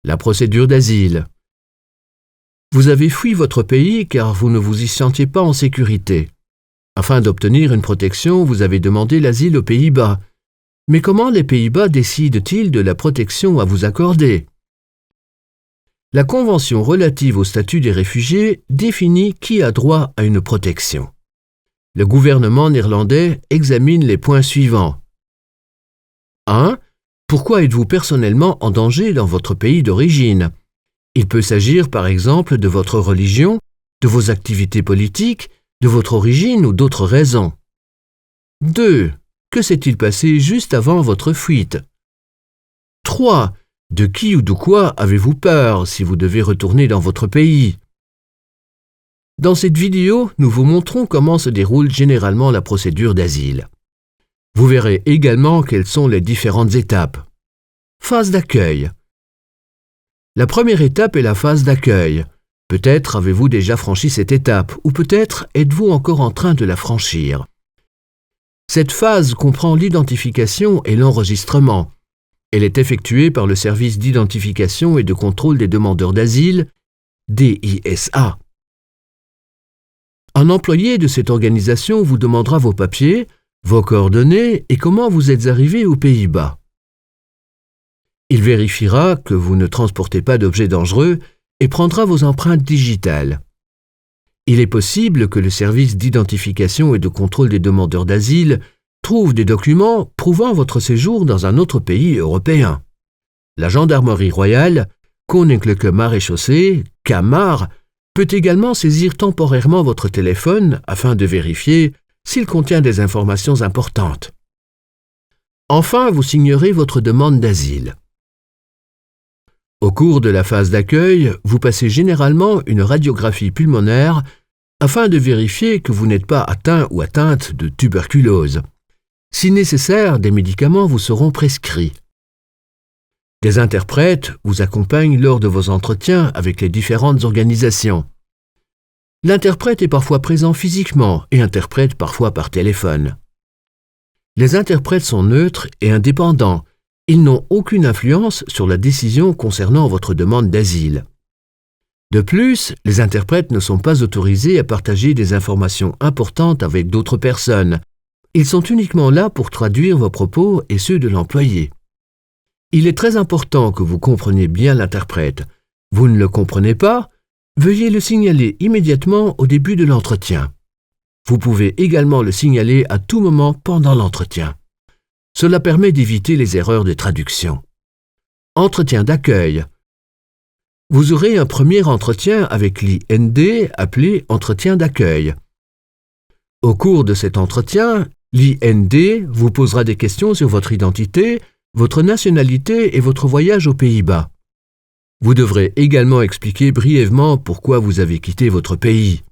La procédure d'asile. Vous avez fui votre pays car vous ne vous y sentiez pas en sécurité. Afin d'obtenir une protection, vous avez demandé l'asile aux Pays-Bas. Mais comment les Pays-Bas décident-ils de la protection à vous accorder? La Convention relative au statut des réfugiés définit qui a droit à une protection. Le gouvernement néerlandais examine les points suivants. 1. Pourquoi êtes-vous personnellement en danger dans votre pays d'origine? Il peut s'agir par exemple de votre religion, de vos activités politiques, de votre origine ou d'autres raisons. 2. Que s'est-il passé juste avant votre fuite? 3. De qui ou de quoi avez-vous peur si vous devez retourner dans votre pays? Dans cette vidéo, nous vous montrons comment se déroule généralement la procédure d'asile. Vous verrez également quelles sont les différentes étapes. Phase d'accueil. La première étape est la phase d'accueil. Peut-être avez-vous déjà franchi cette étape, ou peut-être êtes-vous encore en train de la franchir. Cette phase comprend l'identification et l'enregistrement. Elle est effectuée par le service d'identification et de contrôle des demandeurs d'asile, DISA. Un employé de cette organisation vous demandera vos papiers, vos coordonnées et comment vous êtes arrivé aux Pays-Bas. Il vérifiera que vous ne transportez pas d'objets dangereux et prendra vos empreintes digitales. Il est possible que le service d'identification et de contrôle des demandeurs d'asile trouve des documents prouvant votre séjour dans un autre pays européen. La gendarmerie royale, Koninklijke Marechaussee, KMAR, peut également saisir temporairement votre téléphone afin de vérifier s'il contient des informations importantes. Enfin, vous signerez votre demande d'asile. Au cours de la phase d'accueil, vous passez généralement une radiographie pulmonaire afin de vérifier que vous n'êtes pas atteint ou atteinte de tuberculose. Si nécessaire, des médicaments vous seront prescrits. Des interprètes vous accompagnent lors de vos entretiens avec les différentes organisations. L'interprète est parfois présent physiquement et interprète parfois par téléphone. Les interprètes sont neutres et indépendants. Ils n'ont aucune influence sur la décision concernant votre demande d'asile. De plus, les interprètes ne sont pas autorisés à partager des informations importantes avec d'autres personnes. Ils sont uniquement là pour traduire vos propos et ceux de l'employé. Il est très important que vous compreniez bien l'interprète. Vous ne le comprenez pas? Veuillez le signaler immédiatement au début de l'entretien. Vous pouvez également le signaler à tout moment pendant l'entretien. Cela permet d'éviter les erreurs de traduction. Entretien d'accueil. Vous aurez un premier entretien avec l'IND appelé entretien d'accueil. Au cours de cet entretien, l'IND vous posera des questions sur votre identité, votre nationalité et votre voyage aux Pays-Bas. Vous devrez également expliquer brièvement pourquoi vous avez quitté votre pays.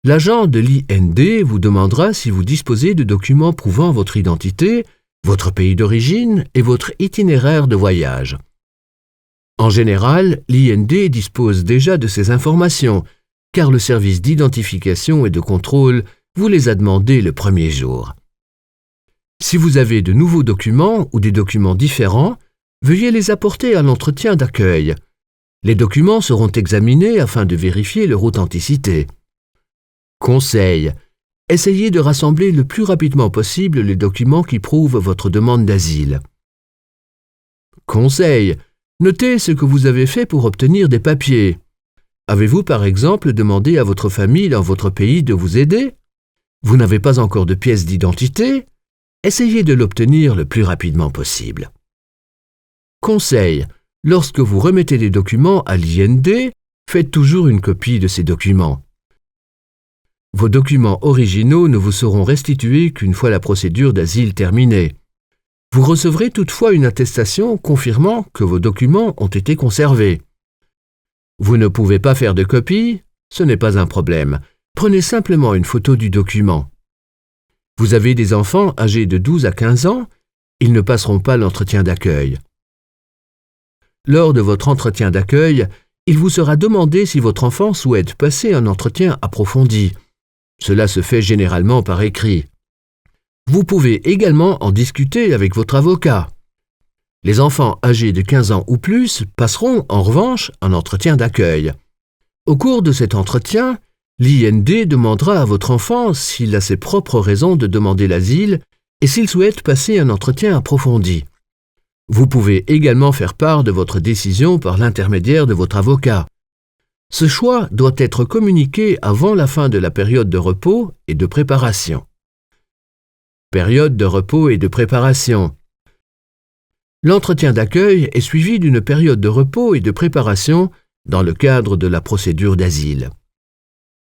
L'agent de l'IND vous demandera si vous disposez de documents prouvant votre identité, votre pays d'origine et votre itinéraire de voyage. En général, l'IND dispose déjà de ces informations, car le service d'identification et de contrôle vous les a demandées le premier jour. Si vous avez de nouveaux documents ou des documents différents, veuillez les apporter à l'entretien d'accueil. Les documents seront examinés afin de vérifier leur authenticité. Conseil. Essayez de rassembler le plus rapidement possible les documents qui prouvent votre demande d'asile. Conseil. Notez ce que vous avez fait pour obtenir des papiers. Avez-vous par exemple demandé à votre famille dans votre pays de vous aider? Vous n'avez pas encore de pièce d'identité? Essayez de l'obtenir le plus rapidement possible. Conseil. Lorsque vous remettez les documents à l'IND, faites toujours une copie de ces documents. Vos documents originaux ne vous seront restitués qu'une fois la procédure d'asile terminée. Vous recevrez toutefois une attestation confirmant que vos documents ont été conservés. Vous ne pouvez pas faire de copie? Ce n'est pas un problème. Prenez simplement une photo du document. Vous avez des enfants âgés de 12 à 15 ans? Ils ne passeront pas l'entretien d'accueil. Lors de votre entretien d'accueil, il vous sera demandé si votre enfant souhaite passer un entretien approfondi. Cela se fait généralement par écrit. Vous pouvez également en discuter avec votre avocat. Les enfants âgés de 15 ans ou plus passeront, en revanche, un entretien d'accueil. Au cours de cet entretien, l'IND demandera à votre enfant s'il a ses propres raisons de demander l'asile et s'il souhaite passer un entretien approfondi. Vous pouvez également faire part de votre décision par l'intermédiaire de votre avocat. Ce choix doit être communiqué avant la fin de la période de repos et de préparation. Période de repos et de préparation. L'entretien d'accueil est suivi d'une période de repos et de préparation dans le cadre de la procédure d'asile.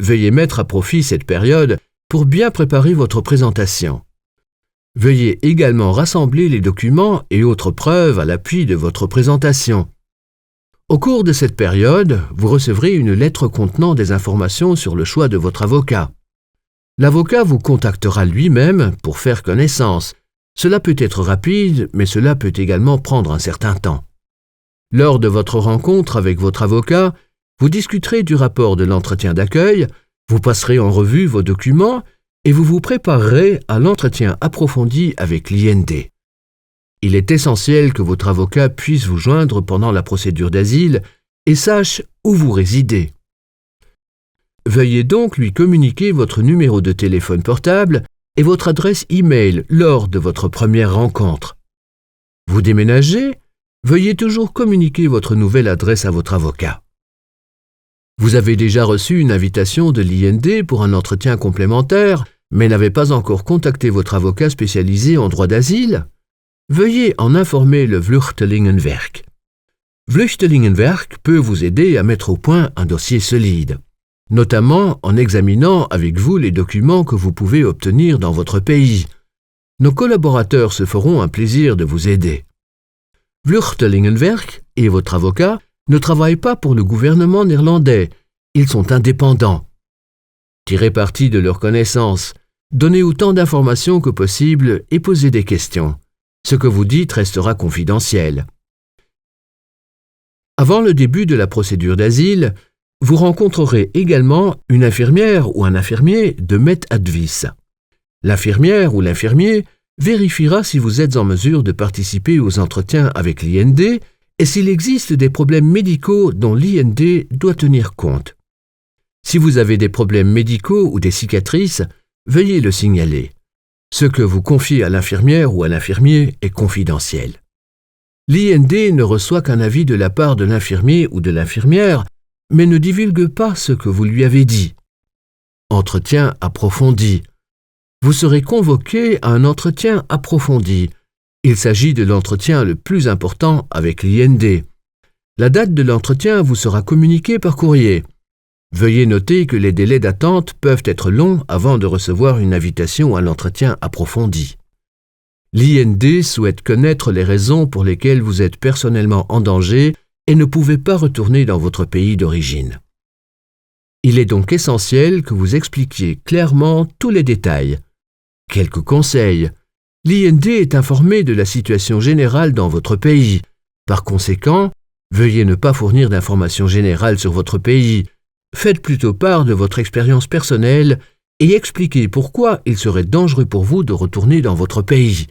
Veuillez mettre à profit cette période pour bien préparer votre présentation. Veuillez également rassembler les documents et autres preuves à l'appui de votre présentation. Au cours de cette période, vous recevrez une lettre contenant des informations sur le choix de votre avocat. L'avocat vous contactera lui-même pour faire connaissance. Cela peut être rapide, mais cela peut également prendre un certain temps. Lors de votre rencontre avec votre avocat, vous discuterez du rapport de l'entretien d'accueil, vous passerez en revue vos documents et vous vous préparerez à l'entretien approfondi avec l'IND. Il est essentiel que votre avocat puisse vous joindre pendant la procédure d'asile et sache où vous résidez. Veuillez donc lui communiquer votre numéro de téléphone portable et votre adresse e-mail lors de votre première rencontre. Vous déménagez? Veuillez toujours communiquer votre nouvelle adresse à votre avocat. Vous avez déjà reçu une invitation de l'IND pour un entretien complémentaire, mais n'avez pas encore contacté votre avocat spécialisé en droit d'asile? Veuillez en informer le Vluchtelingenwerk. Vluchtelingenwerk peut vous aider à mettre au point un dossier solide, notamment en examinant avec vous les documents que vous pouvez obtenir dans votre pays. Nos collaborateurs se feront un plaisir de vous aider. Vluchtelingenwerk et votre avocat ne travaillent pas pour le gouvernement néerlandais, ils sont indépendants. Tirez parti de leurs connaissances, donnez autant d'informations que possible et posez des questions. Ce que vous dites restera confidentiel. Avant le début de la procédure d'asile, vous rencontrerez également une infirmière ou un infirmier de Met Advies. L'infirmière ou l'infirmier vérifiera si vous êtes en mesure de participer aux entretiens avec l'IND et s'il existe des problèmes médicaux dont l'IND doit tenir compte. Si vous avez des problèmes médicaux ou des cicatrices, veuillez le signaler. Ce que vous confiez à l'infirmière ou à l'infirmier est confidentiel. L'IND ne reçoit qu'un avis de la part de l'infirmier ou de l'infirmière, mais ne divulgue pas ce que vous lui avez dit. Entretien approfondi. Vous serez convoqué à un entretien approfondi. Il s'agit de l'entretien le plus important avec l'IND. La date de l'entretien vous sera communiquée par courrier. Veuillez noter que les délais d'attente peuvent être longs avant de recevoir une invitation à l'entretien approfondi. L'IND souhaite connaître les raisons pour lesquelles vous êtes personnellement en danger et ne pouvez pas retourner dans votre pays d'origine. Il est donc essentiel que vous expliquiez clairement tous les détails. Quelques conseils. L'IND est informé de la situation générale dans votre pays. Par conséquent, veuillez ne pas fournir d'informations générales sur votre pays. Faites plutôt part de votre expérience personnelle et expliquez pourquoi il serait dangereux pour vous de retourner dans votre pays.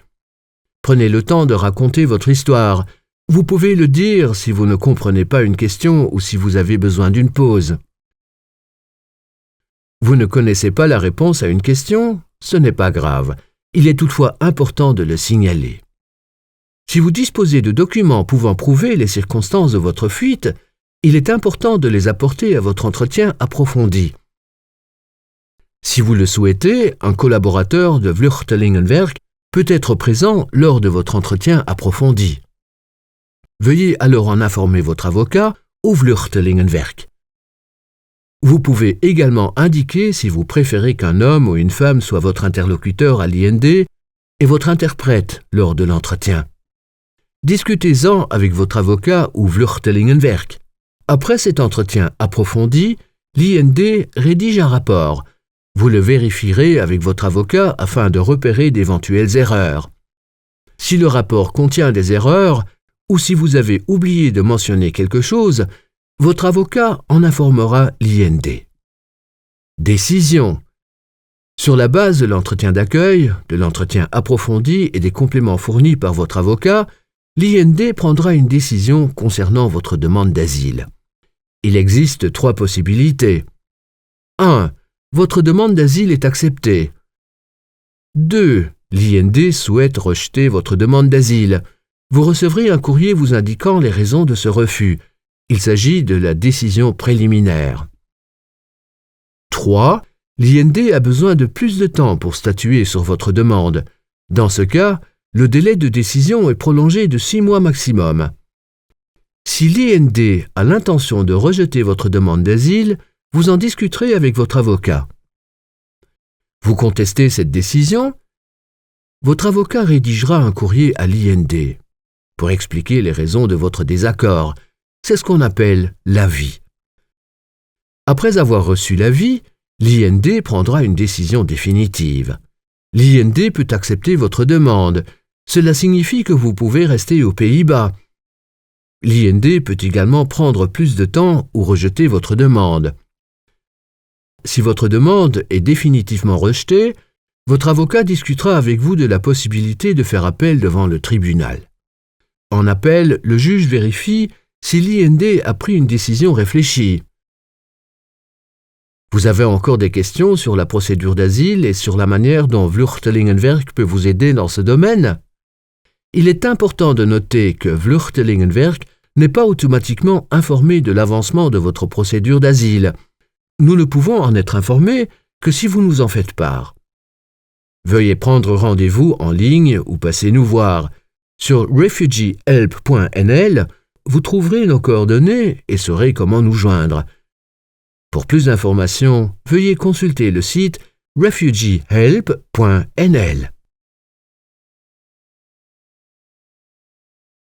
Prenez le temps de raconter votre histoire. Vous pouvez le dire si vous ne comprenez pas une question ou si vous avez besoin d'une pause. Vous ne connaissez pas la réponse à une question? Ce n'est pas grave. Il est toutefois important de le signaler. Si vous disposez de documents pouvant prouver les circonstances de votre fuite, il est important de les apporter à votre entretien approfondi. Si vous le souhaitez, un collaborateur de Vluchtelingenwerk peut être présent lors de votre entretien approfondi. Veuillez alors en informer votre avocat ou Vluchtelingenwerk. Vous pouvez également indiquer si vous préférez qu'un homme ou une femme soit votre interlocuteur à l'IND et votre interprète lors de l'entretien. Discutez-en avec votre avocat ou Vluchtelingenwerk. Après cet entretien approfondi, l'IND rédige un rapport. Vous le vérifierez avec votre avocat afin de repérer d'éventuelles erreurs. Si le rapport contient des erreurs ou si vous avez oublié de mentionner quelque chose, votre avocat en informera l'IND. Décision. Sur la base de l'entretien d'accueil, de l'entretien approfondi et des compléments fournis par votre avocat, l'IND prendra une décision concernant votre demande d'asile. Il existe 3 possibilités. 1. Votre demande d'asile est acceptée. 2. L'IND souhaite rejeter votre demande d'asile. Vous recevrez un courrier vous indiquant les raisons de ce refus. Il s'agit de la décision préliminaire. 3. L'IND a besoin de plus de temps pour statuer sur votre demande. Dans ce cas, le délai de décision est prolongé de 6 mois maximum. Si l'IND a l'intention de rejeter votre demande d'asile, vous en discuterez avec votre avocat. Vous contestez cette décision? Votre avocat rédigera un courrier à l'IND pour expliquer les raisons de votre désaccord. C'est ce qu'on appelle l'avis. Après avoir reçu l'avis, l'IND prendra une décision définitive. L'IND peut accepter votre demande. Cela signifie que vous pouvez rester aux Pays-Bas. L'IND peut également prendre plus de temps ou rejeter votre demande. Si votre demande est définitivement rejetée, votre avocat discutera avec vous de la possibilité de faire appel devant le tribunal. En appel, le juge vérifie si l'IND a pris une décision réfléchie. Vous avez encore des questions sur la procédure d'asile et sur la manière dont Vluchtelingenwerk peut vous aider dans ce domaine? Il est important de noter que Vluchtelingenwerk n'est pas automatiquement informé de l'avancement de votre procédure d'asile. Nous ne pouvons en être informés que si vous nous en faites part. Veuillez prendre rendez-vous en ligne ou passez nous voir. Sur refugiehelp.nl, vous trouverez nos coordonnées et saurez comment nous joindre. Pour plus d'informations, veuillez consulter le site refugiehelp.nl.